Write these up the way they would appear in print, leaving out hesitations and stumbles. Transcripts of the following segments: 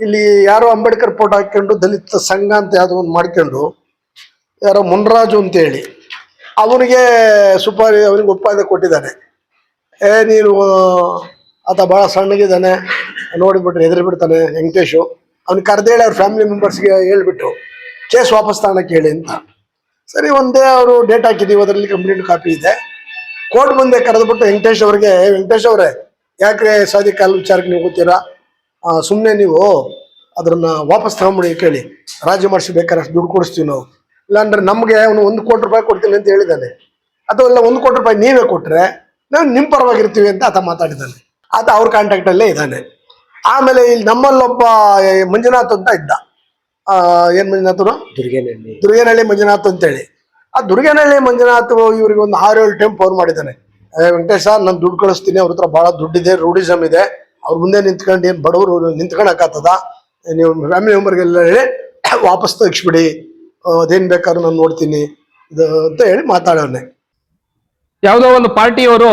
ಇಲ್ಲಿ ಯಾರೋ ಅಂಬೇಡ್ಕರ್ ಫೋಟೋ ಹಾಕೊಂಡು ದಲಿತ ಸಂಘ ಅಂತ ಯಾವುದೋ ಒಂದು ಮಾಡ್ಕೊಂಡು ಯಾರೋ ಮುನ್ರಾಜು ಅಂತೇಳಿ ಅವನಿಗೆ ಸುಪಾರಿ ಅವನಿಗೆ ಒಪ್ಪಾದ ಕೊಟ್ಟಿದ್ದಾನೆ. ನೀನು ಆತ ಭಾಳ ಸಣ್ಣಗಿದ್ದಾನೆ, ನೋಡಿಬಿಟ್ರೆ ಎದುರು ಬಿಡ್ತಾನೆ ವೆಂಕಟೇಶು. ಅವ್ನಿಗೆ ಕರೆದೇಳಿ ಅವ್ರ ಫ್ಯಾಮಿಲಿ ಮೆಂಬರ್ಸ್ಗೆ ಹೇಳ್ಬಿಟ್ಟು ಕೇಸ್ ವಾಪಸ್ ತಗೊಳಕ್ಕೆ ಹೇಳಿ ಅಂತ. ಸರಿ, ಒಂದೇ ಅವರು ಡೇಟ್ ಹಾಕಿದ್ದೀವಿ, ಅದರಲ್ಲಿ ಕಂಪ್ಲೀಟ್ ಕಾಪಿ ಇದೆ. ಕೋರ್ಟ್ ಮುಂದೆ ಕರೆದ್ಬಿಟ್ಟು ವೆಂಕಟೇಶ್ ಅವ್ರಿಗೆ, ವೆಂಕಟೇಶ್ ಅವರೇ ಯಾಕೆ ಸಾದಿಕ್ ಕಾಲ್ ವಿಚಾರಕ್ಕೆ ನೀವು ಗೊತ್ತೀರಾ, ಸುಮ್ಮನೆ ನೀವು ಅದನ್ನ ವಾಪಸ್ ತಗೊಂಬಿಡಿ ಕೇಳಿ, ರಾಜಿ ಮಾಡಿಸಿ ಬೇಕಾದ್ರೆ ಅಷ್ಟು ದುಡ್ಡು ಕೊಡಿಸ್ತೀವಿ ನಾವು, ಇಲ್ಲಾಂದ್ರೆ ನಮಗೆ ಅವನು 1 ಕೋಟಿ ರೂಪಾಯಿ ಕೊಡ್ತೀನಿ ಅಂತ ಹೇಳಿದ್ದಾನೆ. ಅಥವಾ ಇಲ್ಲ 1 ಕೋಟಿ ರೂಪಾಯಿ ನೀವೇ ಕೊಟ್ಟರೆ ನಾವು ನಿಮ್ಮ ಪರವಾಗಿರ್ತೀವಿ ಅಂತ ಆತ ಮಾತಾಡಿದ್ದಾನೆ. ಆತ ಅವ್ರ ಕಾಂಟ್ಯಾಕ್ಟಲ್ಲೇ ಇದ್ದಾನೆ. ಆಮೇಲೆ ಇಲ್ಲಿ ನಮ್ಮಲ್ಲೊಬ್ಬ ಮಂಜುನಾಥ್ ಅಂತ ಇದ್ದ. ಏನ್ ಮಂಜುನಾಥರು, ದುರ್ಗೇನಹಳ್ಳಿ ಮಂಜುನಾಥ್ ಅಂತೇಳಿ. ಆ ದುರ್ಗೇನಹಳ್ಳಿ ಮಂಜುನಾಥ್ ಇವ್ರಿಗೆ ಒಂದು 6-7 ಟೈಮ್ ಫೋನ್ ಮಾಡಿದ್ದಾನೆ. ವೆಂಕಟೇಶ್ ಸರ್, ನಾನು ದುಡ್ಡು ಕಳಿಸ್ತೀನಿ, ಅವ್ರ ಹತ್ರ ಭಾಳ ದುಡ್ಡಿದೆ, ರೂಢಿಸಮ್ ಇದೆ, ಅವ್ರ ಮುಂದೆ ನಿಂತ್ಕೊಂಡು ಏನು ಬಡವರು ನಿಂತ್ಕೊಳಕ್ಕಾಗ್ತದ, ನೀವು ಫ್ಯಾಮಿಲಿ ಮೆಂಬರ್ಗೆಲ್ಲ ಹೇಳಿ ವಾಪಸ್ ತೆಗಿಸ್ಬಿಡಿ, ಅದೇನು ಬೇಕಾದ್ರೂ ನಾನು ನೋಡ್ತೀನಿ ಇದು ಅಂತ ಹೇಳಿ ಮಾತಾಡೋನೆ. ಯಾವುದೋ ಒಂದು ಪಾರ್ಟಿಯವರು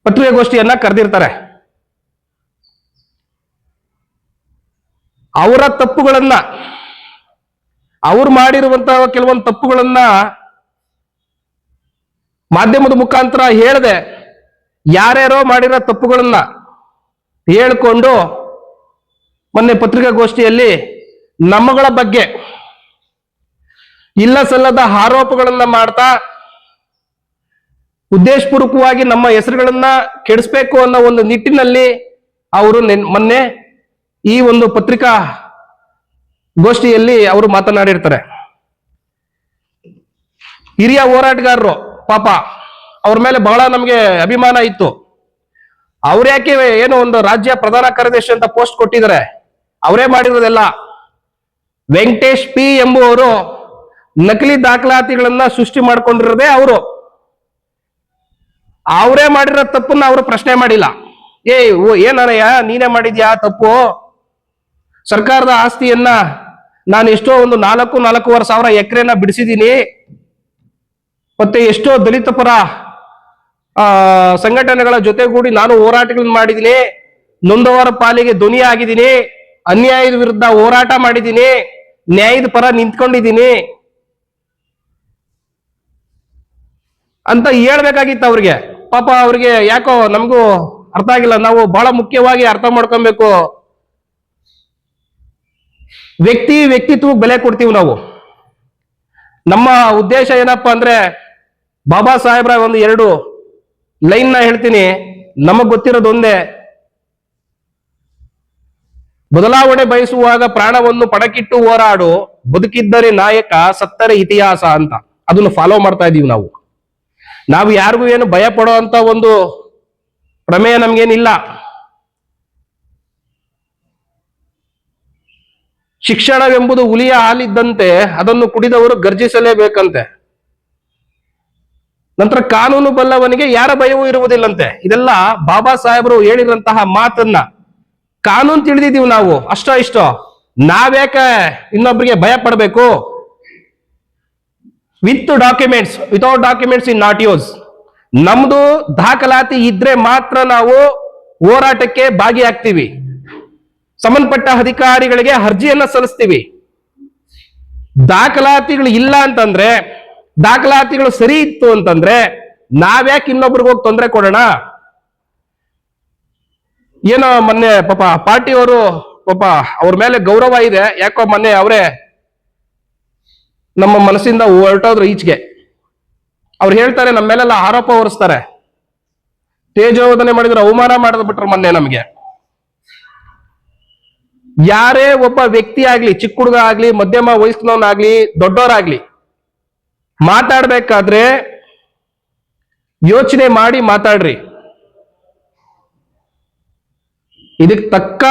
ಪತ್ರಿಕಾಗೋಷ್ಠಿಯನ್ನ ಕರೆದಿರ್ತಾರೆ. ಅವರ ತಪ್ಪುಗಳನ್ನ, ಅವ್ರು ಮಾಡಿರುವಂತಹ ಕೆಲವೊಂದು ತಪ್ಪುಗಳನ್ನ ಮಾಧ್ಯಮದ ಮುಖಾಂತರ ಹೇಳದೆ ಯಾರ್ಯಾರೋ ಮಾಡಿರೋ ತಪ್ಪುಗಳನ್ನ ಹೇಳ್ಕೊಂಡು ಮೊನ್ನೆ ಪತ್ರಿಕಾಗೋಷ್ಠಿಯಲ್ಲಿ ನಮ್ಮಗಳ ಬಗ್ಗೆ ಇಲ್ಲ ಸಲ್ಲದ ಆರೋಪಗಳನ್ನ ಮಾಡ್ತಾ ಉದ್ದೇಶಪೂರ್ವಕವಾಗಿ ನಮ್ಮ ಹೆಸರುಗಳನ್ನ ಕೆಡಿಸ್ಬೇಕು ಅನ್ನೋ ಒಂದು ನಿಟ್ಟಿನಲ್ಲಿ ಅವರು ಮೊನ್ನೆ ಈ ಒಂದು ಪತ್ರಿಕಾ ಗೋಷ್ಠಿಯಲ್ಲಿ ಅವರು ಮಾತನಾಡಿರ್ತಾರೆ. ಹಿರಿಯ ಹೋರಾಟಗಾರರು ಪಾಪ, ಅವ್ರ ಮೇಲೆ ಬಹಳ ನಮಗೆ ಅಭಿಮಾನ ಇತ್ತು. ಅವ್ರ್ಯಾಕೆ ಏನೋ ಒಂದು ರಾಜ್ಯ ಪ್ರಧಾನ ಕಾರ್ಯದರ್ಶಿ ಅಂತ ಪೋಸ್ಟ್ ಕೊಟ್ಟಿದ್ದಾರೆ, ಅವರೇ ಮಾಡಿರೋದೆಲ್ಲ. ವೆಂಕಟೇಶ್ ಪಿ ಎಂಬುವರು ನಕಲಿ ದಾಖಲಾತಿಗಳನ್ನ ಸೃಷ್ಟಿ ಮಾಡ್ಕೊಂಡಿರೋದೇ ಅವರು. ಅವರೇ ಮಾಡಿರೋ ತಪ್ಪನ್ನ ಅವರು ಪ್ರಶ್ನೆ ಮಾಡಿಲ್ಲ. ಏನಯ್ಯ ನೀನೇ ಮಾಡಿದ್ಯಾ ತಪ್ಪು, ಸರ್ಕಾರದ ಆಸ್ತಿಯನ್ನ ನಾನು ಎಷ್ಟೋ ಒಂದು 4-4.5 ಸಾವಿರ ಎಕರೆನ ಬಿಡಿಸಿದ್ದೀನಿ, ಮತ್ತೆ ಎಷ್ಟೋ ದಲಿತ ಪರ ಸಂಘಟನೆಗಳ ಜೊತೆಗೂಡಿ ನಾನು ಹೋರಾಟಗಳನ್ನ ಮಾಡಿದ್ದೀನಿ, ನೊಂದವರ ಪಾಲಿಗೆ ಧ್ವನಿ ಆಗಿದ್ದೀನಿ, ಅನ್ಯಾಯದ ವಿರುದ್ಧ ಹೋರಾಟ ಮಾಡಿದ್ದೀನಿ, ನ್ಯಾಯದ ಪರ ನಿಂತ್ಕೊಂಡಿದ್ದೀನಿ ಅಂತ ಹೇಳ್ಬೇಕಾಗಿತ್ತು ಅವ್ರಿಗೆ. ಪಾಪ ಅವ್ರಿಗೆ ಯಾಕೋ ನಮಗೂ ಅರ್ಥ ಆಗಿಲ್ಲ. ನಾವು ಬಹಳ ಮುಖ್ಯವಾಗಿ ಅರ್ಥ ಮಾಡ್ಕೊಬೇಕು, ವ್ಯಕ್ತಿತ್ವಕ್ಕೆ ಬೆಲೆ ಕೊಡ್ತೀವಿ ನಾವು. ನಮ್ಮ ಉದ್ದೇಶ ಏನಪ್ಪಾ ಅಂದ್ರೆ, ಬಾಬಾ ಸಾಹೇಬ್ರ ಒಂದು 2 ಲೈನ್ ಹೇಳ್ತೀನಿ, ನಮಗ್ ಗೊತ್ತಿರೋದು ಒಂದೇ, ಬದಲಾವಣೆ ಬಯಸುವಾಗ ಪ್ರಾಣವನ್ನು ಪಣಕ್ಕಿಟ್ಟು ಹೋರಾಡು, ಬದುಕಿದ್ದರೆ ನಾಯಕ, ಸತ್ತರೆ ಇತಿಹಾಸ ಅಂತ. ಅದನ್ನು ಫಾಲೋ ಮಾಡ್ತಾ ಇದೀವಿ ನಾವು. ನಾವು ಯಾರಿಗೂ ಏನು ಭಯ ಪಡೋ ಅಂತ ಒಂದು ಪ್ರಮೇಯ ನಮ್ಗೇನಿಲ್ಲ. ಶಿಕ್ಷಣವೆಂಬುದು ಹುಲಿಯ ಹಾಲಿದ್ದಂತೆ, ಅದನ್ನು ಕುಡಿದವರು ಗರ್ಜಿಸಲೇಬೇಕಂತೆ. ನಂತರ ಕಾನೂನು ಬಲ್ಲವನಿಗೆ ಯಾರ ಭಯವೂ ಇರುವುದಿಲ್ಲಂತೆ. ಇದೆಲ್ಲ ಬಾಬಾ ಸಾಹೇಬರು ಹೇಳಿರಂತಹ ಮಾತನ್ನ ಕಾನೂನು ತಿಳಿದಿದ್ದೀವಿ ನಾವು, ಅಷ್ಟೋ ಇಷ್ಟೋ. ನಾವ್ಯಾಕೆ ಇನ್ನೊಬ್ಬರಿಗೆ ಭಯ ಪಡಬೇಕು? With documents, without documents in not use. ನಮ್ದು ದಾಖಲಾತಿ ಇದ್ರೆ ಮಾತ್ರ ನಾವು ಹೋರಾಟಕ್ಕೆ ಭಾಗಿಯಾಗ್ತೀವಿ, ಸಂಬಂಧಪಟ್ಟ ಅಧಿಕಾರಿಗಳಿಗೆ ಅರ್ಜಿಯನ್ನ ಸಲ್ಲಿಸ್ತೀವಿ. ದಾಖಲಾತಿಗಳು ಇಲ್ಲ ಅಂತಂದ್ರೆ, ದಾಖಲಾತಿಗಳು ಸರಿ ಇತ್ತು ಅಂತಂದ್ರೆ ನಾವ್ಯಾಕೆ ಇನ್ನೊಬ್ರಿಗೆ ಹೋಗಿ ತೊಂದರೆ ಕೊಡೋಣ? ಏನೋ ಮೊನ್ನೆ ಪಾಪ ಪಾರ್ಟಿಯವರು ಪಾಪ ಅವ್ರ ಮೇಲೆ ಗೌರವ ಇದೆ, ಯಾಕೋ ಮೊನ್ನೆ ಅವರೇ ನಮ್ಮ ಮನಸ್ಸಿಂದ ಹೊರಟೋದ್ರು ಈಚೆಗೆ. ಅವ್ರು ಹೇಳ್ತಾರೆ, ನಮ್ಮ ಮೇಲೆಲ್ಲ ಆರೋಪ ಹೊರಿಸ್ತಾರೆ, ತೇಜೋವಧನೆ ಮಾಡಿದ್ರು, ಅವಮಾನ ಮಾಡಿದ್ಬಿಟ್ರು ಮೊನ್ನೆ ನಮಗೆ. ಯಾರೇ ಒಬ್ಬ ವ್ಯಕ್ತಿ ಆಗ್ಲಿ, ಚಿಕ್ಕ ಹುಡುಗ ಆಗ್ಲಿ, ಮಧ್ಯಮ ವಯಸ್ಸಿನವನಾಗ್ಲಿ, ದೊಡ್ಡವರಾಗ್ಲಿ, ಮಾತಾಡ್ಬೇಕಾದ್ರೆ ಯೋಚನೆ ಮಾಡಿ ಮಾತಾಡ್ರಿ. ಇದಕ್ಕೆ ತಕ್ಕ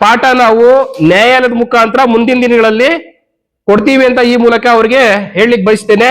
ಪಾಠ ನಾವು ನ್ಯಾಯಾಲಯದ ಮುಖಾಂತರ ಮುಂದಿನ ದಿನಗಳಲ್ಲಿ ಕೊಡ್ತೀವಿ ಅಂತ ಈ ಮೂಲಕ ಅವ್ರಿಗೆ ಹೇಳಲಿಕ್ಕೆ ಬಯಸ್ತೇನೆ.